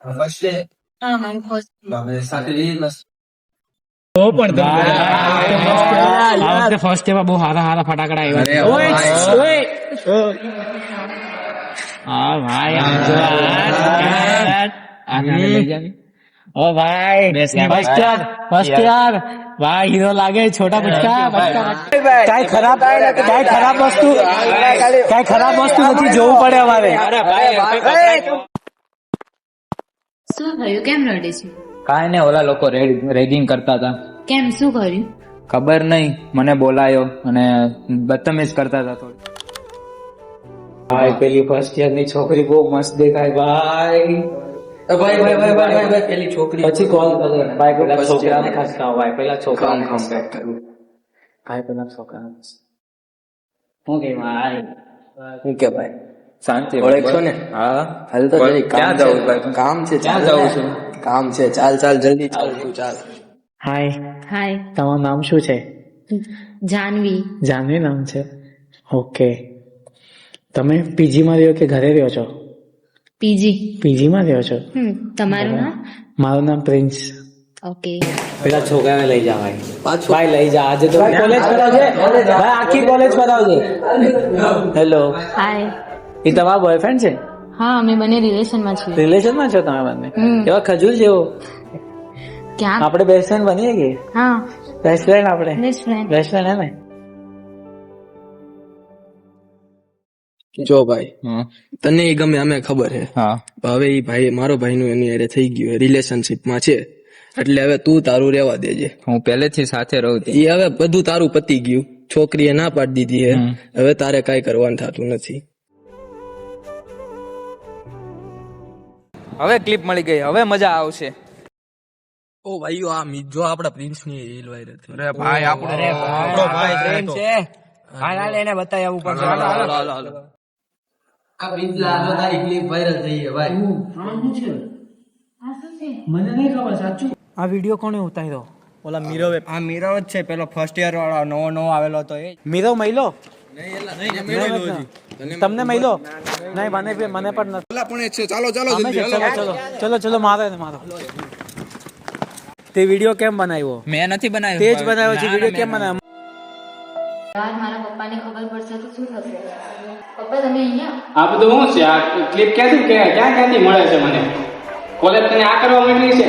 First day હા હા first આપણે સાથે જઈએ બસ. આ વખતે ફર્સ્ટ ડે માં બહુ સારા ફટાકડા આવ્યા હા ભાઈ આમ જો લઈ જાવી ઓ ભાઈ ફર્સ્ટ યાર ભાઈ હીરો લાગે છોટા બચ્ચા કાઈ ખરાબ વસ્તુ નથી જોવું પડે અમારે શું થયું? કેમ રડે છે? કાંઈ ને ઓલા લોકો રેગિંગ કરતા હતા. કેમ, શું કર્યું? ખબર નહીં, મને બોલાયો અને બદતમીઝ કરતા હતા થોડી. ભાઈ પેલી ફર્સ્ટ યર ની છોકરી બહુ મસ્ત દેખાય ભાઈ. ભાઈ પેલી છોકરી પછી કોલ કરજો ને ભાઈ. પેલા છોકરાને ખસકાવો ભાઈ. પેલા છોકરાને ખસકાવો ભાઈ. પેલા છોકરાને શું કે ભાઈ? શું કે ભાઈ? શાંતિ ઓળખશો ને? હા. હાલ તો જરી ક્યાં જવું ભાઈ? કામ છે. ક્યાં જવું છે? કામ છે. ચાલ જલ્દી ચાલ તું ચાલ. હાય, હાય, તમારું નામ શું છે? જાનવી. જાનવી નામ છે. ઓકે, તમે પીજી માં રહ્યો કે ઘરે રહ્યો છો? પીજી. પીજી માં રહ્યો છો? તમારું નામ? મારું નામ પ્રિન્સ. ઓકે. પેલા છોકરાને લઈ જા ભાઈ. પાછું ભાઈ લઈ જા. આજે તો કોલેજ કરાવજે ભાઈ. આખી કોલેજ કરાવજે. હેલો, હાય. એ તમારો બોયફ્રેન્ડ છે? હા, અમે બંને રિલેશનમાં છીએ. રિલેશન માં છો તમે બંને? એવા ખજૂર જેવો. ક્યાં? આપણે બેસ્ટ ફ્રેન્ડ બનીએ કે? હા, બેસ્ટ ફ્રેન્ડ આપણે બેસ્ટ ફ્રેન્ડ. બેસ્ટ ફ્રેન્ડ હે ને? જો ભાઈ, તને એ ગમે અમે ખબર છે. હા. હવે એ ભાઈ મારો ભાઈનું એની હારે થઈ ગયું રિલેશનશીપમાં છે, એટલે હવે તું તારું રહેવા દેજે. હું પહેલેથી સાથે રહું છું. એ હવે બધું તારું પતી ગયું. છોકરીએ ના પાડી દીધી હે. હવે તારે કાઈ કરવાનું થતું નથી. હવે ક્લિપ મળી ગઈ, હવે મજા આવશે. ઓ ભાઈઓ આ જો આપડા પ્રિન્સ ની રીલ વાયરલ થઈ. અરે ભાઈ આપણો ભાઈ પ્રેમ છે. હાલ એને બતાવી આવવું પડશે. હાલો. આ પ્રિન્સ લાલો તારી ક્લિપ વાયરલ થઈ છે ભાઈ. મને નહીં ખબર સાચું. આ વિડિયો કોણે ઉતાર્યો? ઓલા મીરવ. આ મીરવ જ છે, પેલો ફર્સ્ટ યર વાળો નવો આવ્યો હતો એ. મીરો મહિલો તમને મહિલો નહીં, મને પણ નથી. પણ છે. ચાલો ચલો મારો તે વિડિયો કેમ બનાવ્યો? મેં નથી બનાવ્યો. તે જ બનાવ્યો છે વિડિયો. કેમ બનાવ્યો? મારા પપ્પાને ખબર પડશે તો શું થશે? પપ્પા તમે અહીંયા? આ બધું શું છે? આ ક્લિપ ક્યાંથી મળે છે મને? કોલેજ તને આ કરવા માંગી છે?